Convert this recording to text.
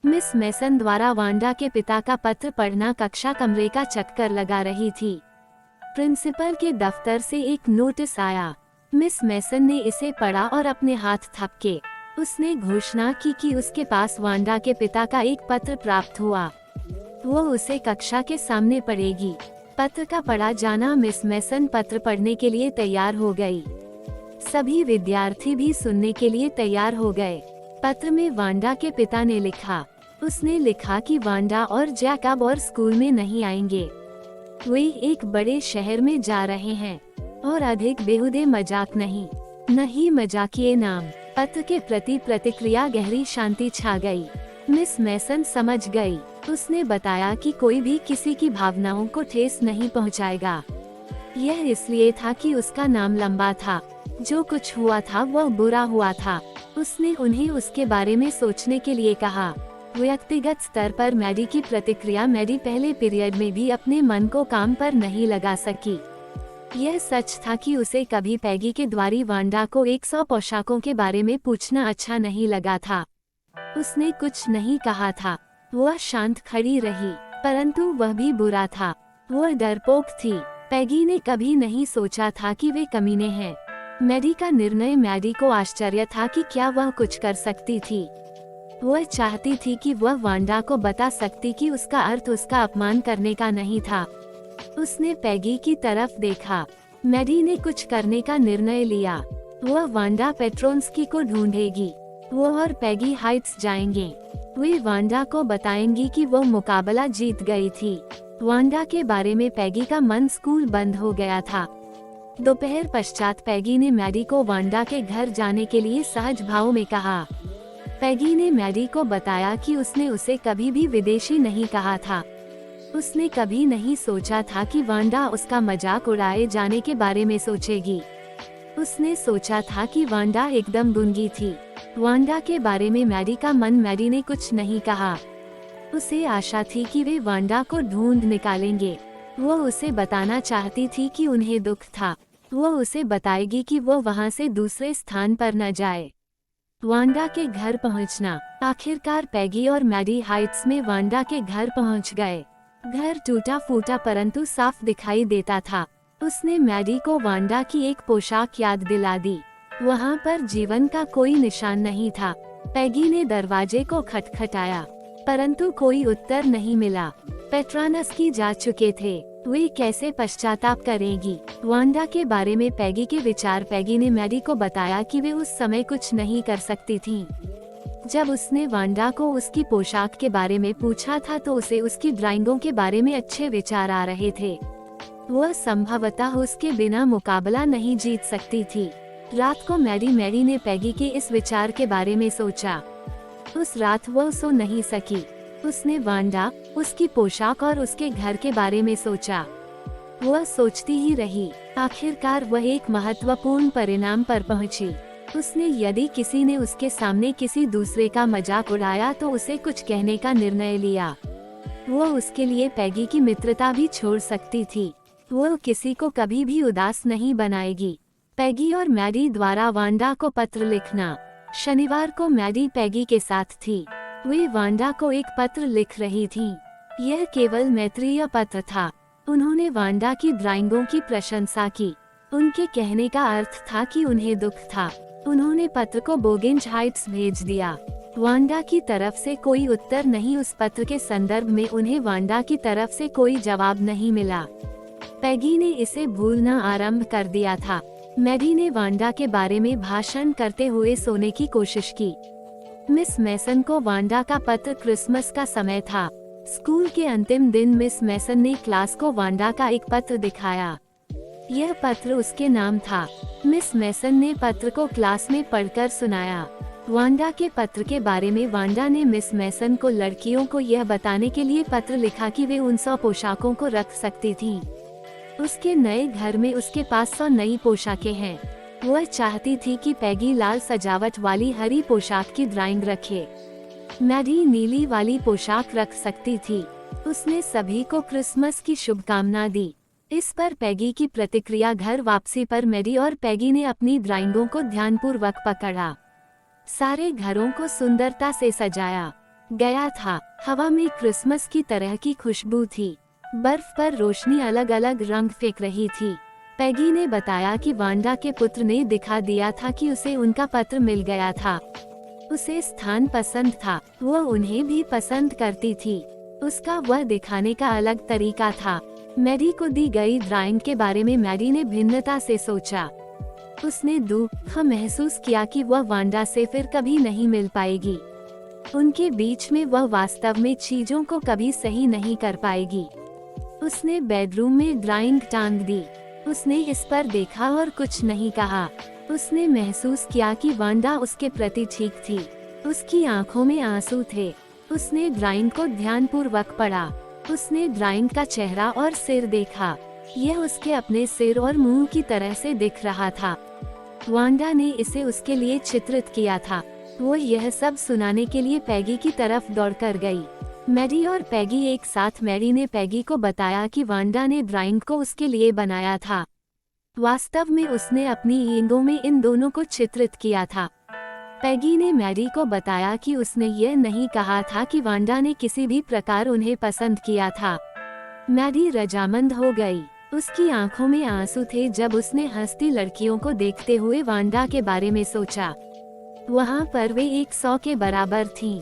Miss mason द्वारा Wanda के पिता का पत्र पढ़ना कक्षा कमरे का चक्कर लगा रही थी। प्रिंसिपल के दफ्तर से एक नोटिस आया। मिस मेसन ने इसे पढ़ा और अपने हाथ थपके। उसने घोषणा की कि उसके पास वांडा के पिता का एक पत्र प्राप्त हुआ। वो उसे कक्षा के सामने पढ़ेगी। पत्र का पढ़ा जाना मिस मेसन पत्र पढ़ने के लिए तैयार हो गई। सभी विद्यार्थी भी सुनने के लिए तैयार हो गए। पत्र में वांडा के पिता ने लिखा। उसने लिखा कि वांडा और जैकब और स्कूल में नहीं आएंगे। वे एक बड़े शहर में जा रहे हैं और अधिक बेहुदे मजाक नहीं मजाकिये नाम। पत्र के प्रति प्रतिक्रिया गहरी शांति छा गई। मिस मेसन समझ गई। उसने बताया कि कोई भी किसी की भावनाओं को ठेस नहीं पहुंचाएगा। यह इसलिए था कि उसका नाम लंबा था। जो कुछ हुआ था वह बुरा हुआ था। उसने उन्हें उसके बारे में सोचने के लिए कहा। व्यक्तिगत स्तर पर मैडी की प्रतिक्रिया। मैडी पहले पीरियड में भी अपने मन को काम पर नहीं लगा सकी। यह सच था कि उसे कभी पैगी के द्वारी वांडा को 100 पोशाकों के बारे में पूछना अच्छा नहीं लगा था। उसने कुछ नहीं कहा था। वह शांत खड़ी रही, परंतु वह भी बुरा था। वह डरपोक थी। पैगी ने कभी नहीं सोचा था कि वे कमीने हैं। मैडी का निर्णय। मैडी को आश्चर्य था कि क्या वह कुछ कर सकती थी। वह चाहती थी कि वह वांडा को बता सकती कि उसका अर्थ उसका अपमान करने का नहीं था। उसने पैगी की तरफ देखा। मैडी ने कुछ करने का निर्णय लिया। वह वांडा पेट्रोन्स्की को ढूंढेगी। वो और पैगी हाइट्स जाएंगे। वे वांडा को बताएंगी कि वो मुकाबला जीत गई थी। वांडा के बारे में पैगी का मन स्कूल बंद हो गया था। दोपहर पश्चात पैगी ने मैडी को वांडा के घर जाने के लिए सहज भाव में कहा। पैगी ने मैडी को बताया कि उसने उसे कभी भी विदेशी नहीं कहा था। उसने कभी नहीं सोचा था कि वांडा उसका मजाक उड़ाए जाने के बारे में सोचेगी। उसने सोचा था कि वांडा एकदम गूंगी थी। वांडा के बारे में मैडी का मन। मैडी ने कुछ नहीं कहा। उसे आशा थी कि वे वांडा को ढूंढ निकालेंगे। वो उसे बताना चाहती थी कि उन्हें दुख था। वो उसे बताएगी कि वो वहाँ से दूसरे स्थान पर न जाए। वांडा के घर पहुँचना। आखिरकार पैगी और मैडी हाइट्स में वांडा के घर पहुँच गए। घर टूटा फूटा परंतु साफ दिखाई देता था। उसने मैडी को वांडा की एक पोशाक याद दिला दी। वहाँ पर जीवन का कोई निशान नहीं था। पैगी ने दरवाजे को खटखटाया, परंतु कोई उत्तर नहीं मिला। पेट्रानस्की जा चुके थे। वे कैसे पश्चाताप करेगी। वांडा के बारे में पैगी के विचार। पैगी ने मैडी को बताया कि वे उस समय कुछ नहीं कर सकती थीं। जब उसने वांडा को उसकी पोशाक के बारे में पूछा था तो उसे उसकी ड्राइंगों के बारे में अच्छे विचार आ रहे थे। वह संभवतः उसके बिना मुकाबला नहीं जीत सकती थी। रात को मैडी ने पैगी के इस विचार के बारे में सोचा। उस रात वह सो नहीं सकी। उसने वांडा, उसकी पोशाक और उसके घर के बारे में सोचा। वह सोचती ही रही। आखिरकार वह एक महत्वपूर्ण परिणाम पर पहुंची। उसने यदि किसी ने उसके सामने किसी दूसरे का मजाक उड़ाया तो उसे कुछ कहने का निर्णय लिया। वह उसके लिए पैगी की मित्रता भी छोड़ सकती थी। वह किसी को कभी भी उदास नहीं बनाएगी। पैगी और मैडी द्वारा वांडा को पत्र लिखना। शनिवार को मैडी पैगी के साथ थी। वे वांडा को एक पत्र लिख रही थीं। यह केवल मैत्रीय पत्र था। उन्होंने वांडा की ड्राइंगों की प्रशंसा की। उनके कहने का अर्थ था कि उन्हें दुख था। उन्होंने पत्र को बोगिंज हाइट्स भेज दिया। वांडा की तरफ से कोई उत्तर नहीं। उस पत्र के संदर्भ में उन्हें वांडा की तरफ से कोई जवाब नहीं मिला। पैगी ने इसे भूलना आरंभ कर दिया था। मैडी ने वांडा के बारे में भाषण करते हुए सोने की कोशिश की। मिस मेसन को वांडा का पत्र। क्रिसमस का समय था। स्कूल के अंतिम दिन मिस मेसन ने क्लास को वांडा का एक पत्र दिखाया। यह पत्र उसके नाम था। मिस मेसन ने पत्र को क्लास में पढ़कर सुनाया। वांडा के पत्र के बारे में वांडा ने मिस मेसन को लड़कियों को यह बताने के लिए पत्र लिखा कि वे उन 100 पोशाकों को रख सकती थीं। उसके नए घर में उसके पास 100 नई पोशाकें हैं। वह चाहती थी कि पैगी लाल सजावट वाली हरी पोशाक की ड्राइंग रखे। मैडी नीली वाली पोशाक रख सकती थी। उसने सभी को क्रिसमस की शुभकामना दी। इस पर पैगी की प्रतिक्रिया। घर वापसी पर मैडी और पैगी ने अपनी ड्राइंगों को ध्यानपूर्वक पकड़ा। सारे घरों को सुंदरता से सजाया। गया था। हवा में क्रिसमस की तरह की खुशबू थी। बर्फ पर रोशनी अलग अलग रंग फेंक रही थी। पैगी ने बताया कि वांडा के पुत्र ने दिखा दिया था कि उसे उनका पत्र मिल गया था। उसे स्थान पसंद था, वह उन्हें भी पसंद करती थी। उसका वह दिखाने का अलग तरीका था। मैरी को दी गई ड्राइंग के बारे में मैरी ने भिन्नता से सोचा। उसने दुख महसूस किया कि वह वांडा से फिर कभी नहीं मिल पाएगी। उनके बीच में वह वास्तव में चीजों को कभी सही नहीं कर पाएगी। उसने बेडरूम में ड्राइंग टांग दी। उसने इस पर देखा और कुछ नहीं कहा। उसने महसूस किया कि वांडा उसके प्रति ठीक थी। उसकी आंखों में आंसू थे। उसने ड्राइंग को ध्यानपूर्वक पढ़ा। उसने ड्राइंग का चेहरा और सिर देखा। यह उसके अपने सिर और मुंह की तरह से दिख रहा था। वांडा ने इसे उसके लिए चित्रित किया था। वो यह सब सुनाने के लिए पैगी की तरफ दौड़कर गई। मैरी और पैगी एक साथ। मैरी ने पैगी को बताया कि वांडा ने ड्राइंग को उसके लिए बनाया था। वास्तव में उसने अपनी ईंदों में इन दोनों को चित्रित किया था। पैगी ने मैरी को बताया कि उसने यह नहीं कहा था कि वांडा ने किसी भी प्रकार उन्हें पसंद किया था। मैरी रजामंद हो गई। उसकी आंखों में आंसू थे जब उसने हंसती लड़कियों को देखते हुए वांडा के बारे में सोचा। वहां पर वे 100 के बराबर थीं।